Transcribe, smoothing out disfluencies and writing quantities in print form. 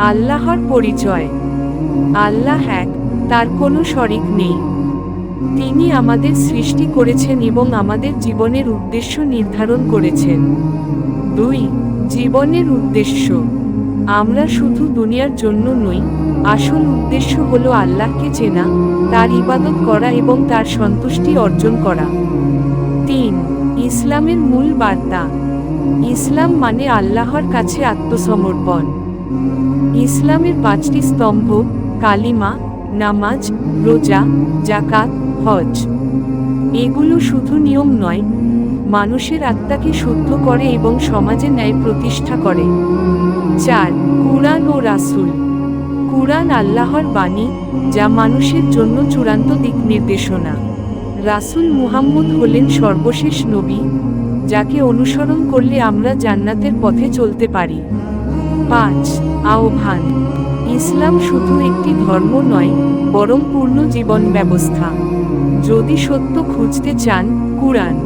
আল্লাহর পরিচয়। আল্লাহ এক, তার কোনো শরিক নেই। তিনি আমাদের সৃষ্টি করেছেন এবং আমাদের জীবনের উদ্দেশ্য নির্ধারণ করেছেন। 2. জীবনের উদ্দেশ্য। আমরা শুধু দুনিয়ার জন্য নই, আসল উদ্দেশ্য হলো আল্লাহকে চেনা, তার ইবাদত করা এবং তার সন্তুষ্টি অর্জন করা। 3. ইসলামের মূল বার্তা। ইসলাম মানে আল্লাহর কাছে আত্মসমর্পণ। ইসলামের 5টি স্তম্ভ: কালিমা, নামাজ, রোজা, যাকাত, হজ। এগুলো শুধু নিয়ম নয়, মানুষের আত্মাকে শুদ্ধ করে এবং সমাজে ন্যায় প্রতিষ্ঠা করে। 4. কুরআন ও রাসূল। কুরআন আল্লাহর বাণী, যা মানুষের জন্য চূড়ান্ত দিক নির্দেশনা। রাসূল মুহাম্মদ হলেন সর্বশেষ নবী, যাকে অনুসরণ করলে আমরা জান্নাতের পথে চলতে পারি। 5. আহ্বান। ইসলাম শুধু একটি ধর্ম নয়, বরং পূর্ণ জীবন ব্যবস্থা। যদি সত্য খুঁজতে চান, কুরআন